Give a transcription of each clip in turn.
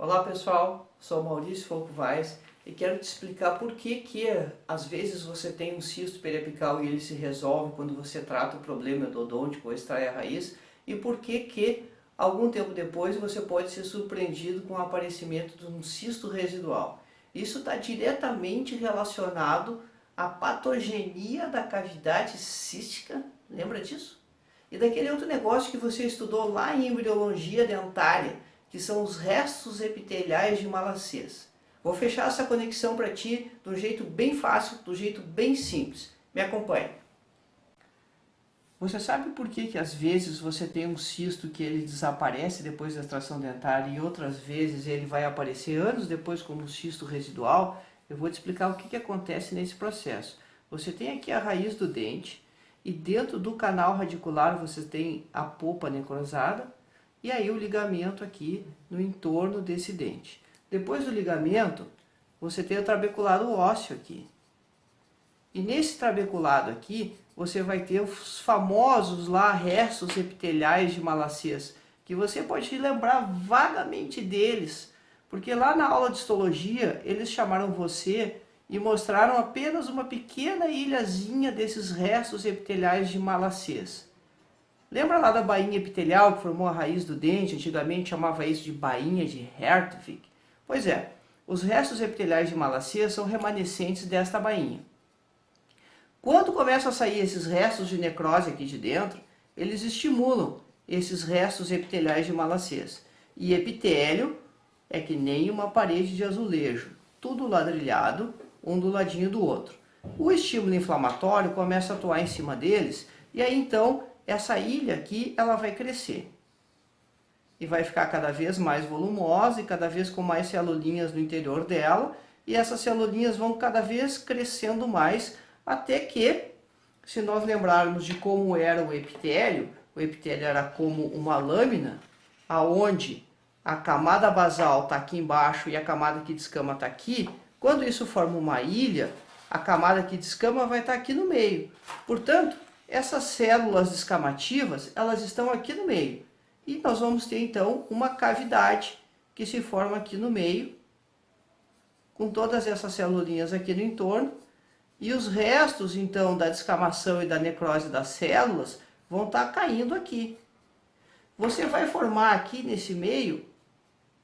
Olá pessoal, sou Maurício Folco Vaz e quero te explicar por que às vezes você tem um cisto periapical e ele se resolve quando você trata o problema endodôntico ou extrai a raiz e por que algum tempo depois você pode ser surpreendido com o aparecimento de um cisto residual. Isso está diretamente relacionado à patogenia da cavidade cística, lembra disso? E daquele outro negócio que você estudou lá em embriologia dentária, que são os restos epiteliais de Malassez. Vou fechar essa conexão para ti de um jeito bem fácil, do jeito bem simples. Me acompanhe. Você sabe por que às vezes você tem um cisto que ele desaparece depois da extração dentária e outras vezes ele vai aparecer anos depois como um cisto residual? Eu vou te explicar o que acontece nesse processo. Você tem aqui a raiz do dente e dentro do canal radicular você tem a polpa necrosada e aí o ligamento aqui no entorno desse dente. Depois do ligamento, você tem o trabeculado ósseo aqui. E nesse trabeculado aqui, você vai ter os famosos lá restos epiteliais de Malassez, que você pode lembrar vagamente deles, porque lá na aula de histologia, eles chamaram você e mostraram apenas uma pequena ilhazinha desses restos epiteliais de Malassez. Lembra lá da bainha epitelial que formou a raiz do dente? Antigamente chamava isso de bainha de Hertwig. Pois é, os restos epiteliais de Malassez são remanescentes desta bainha. Quando começam a sair esses restos de necrose aqui de dentro, eles estimulam esses restos epiteliais de Malassez. E epitélio é que nem uma parede de azulejo, tudo ladrilhado, um do ladinho do outro. O estímulo inflamatório começa a atuar em cima deles e aí então essa ilha aqui ela vai crescer e vai ficar cada vez mais volumosa e cada vez com mais celulinhas no interior dela, e essas celulinhas vão cada vez crescendo mais até que, se nós lembrarmos de como era o epitélio era como uma lâmina aonde a camada basal está aqui embaixo e a camada que descama está aqui. Quando isso forma uma ilha, a camada que descama vai estar aqui no meio. Portanto, essas células descamativas, elas estão aqui no meio. E nós vamos ter então uma cavidade que se forma aqui no meio, com todas essas celulinhas aqui no entorno. E os restos então da descamação e da necrose das células vão estar caindo aqui. Você vai formar aqui nesse meio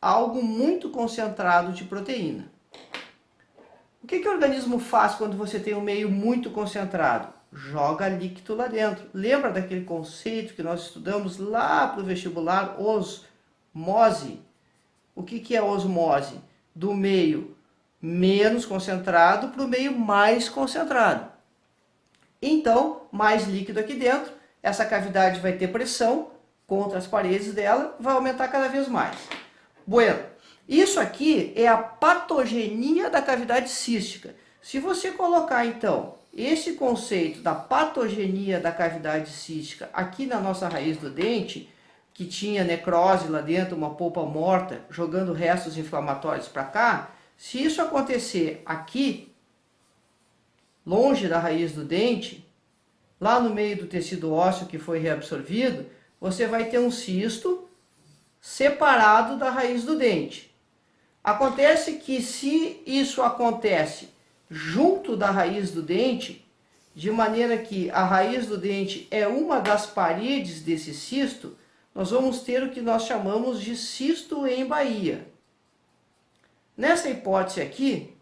algo muito concentrado de proteína. O que o organismo faz quando você tem um meio muito concentrado? Joga líquido lá dentro. Lembra daquele conceito que nós estudamos lá para o vestibular, osmose? O que é osmose? Do meio menos concentrado para o meio mais concentrado. Então, mais líquido aqui dentro, essa cavidade vai ter pressão contra as paredes dela, vai aumentar cada vez mais. Bueno, isso aqui é a patogenia da cavidade cística. Se você colocar então esse conceito da patogenia da cavidade cística aqui na nossa raiz do dente, que tinha necrose lá dentro, uma polpa morta, jogando restos inflamatórios para cá, se isso acontecer aqui, longe da raiz do dente, lá no meio do tecido ósseo que foi reabsorvido, você vai ter um cisto separado da raiz do dente. Acontece que se isso acontece junto da raiz do dente, de maneira que a raiz do dente é uma das paredes desse cisto, nós vamos ter o que nós chamamos de cisto em baía. Nessa hipótese aqui,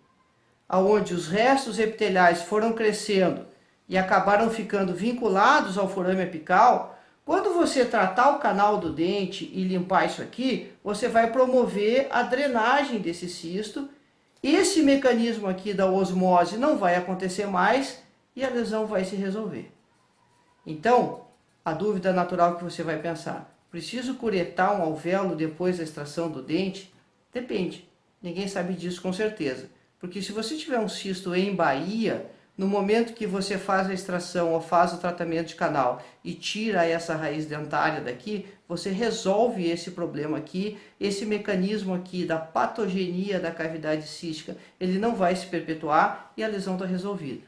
onde os restos epiteliais foram crescendo e acabaram ficando vinculados ao forame apical, quando você tratar o canal do dente e limpar isso aqui, você vai promover a drenagem desse cisto. Esse mecanismo aqui da osmose não vai acontecer mais e a lesão vai se resolver. Então, a dúvida natural que você vai pensar, preciso curetar um alvéolo depois da extração do dente? Depende, ninguém sabe disso com certeza. Porque se você tiver um cisto em baía, no momento que você faz a extração ou faz o tratamento de canal e tira essa raiz dentária daqui, você resolve esse problema aqui, esse mecanismo aqui da patogenia da cavidade cística, ele não vai se perpetuar e a lesão está resolvida.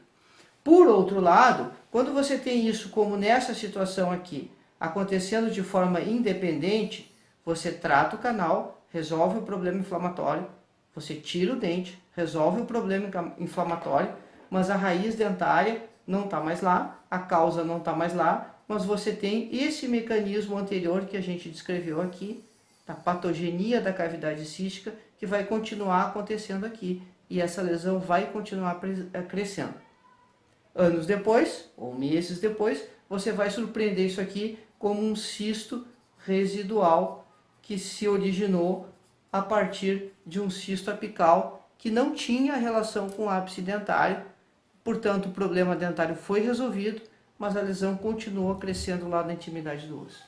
Por outro lado, quando você tem isso como nessa situação aqui, acontecendo de forma independente, você trata o canal resolve o problema inflamatório, você tira o dente, resolve o problema inflamatório, mas a raiz dentária não está mais lá, a causa não está mais lá, mas você tem esse mecanismo anterior que a gente descreveu aqui, da patogenia da cavidade cística, que vai continuar acontecendo aqui, e essa lesão vai continuar crescendo. Anos depois, ou meses depois, você vai surpreender isso aqui como um cisto residual que se originou a partir de um cisto apical que não tinha relação com o ápice dentário. Portanto, o problema dentário foi resolvido, mas a lesão continuou crescendo lá na intimidade do osso.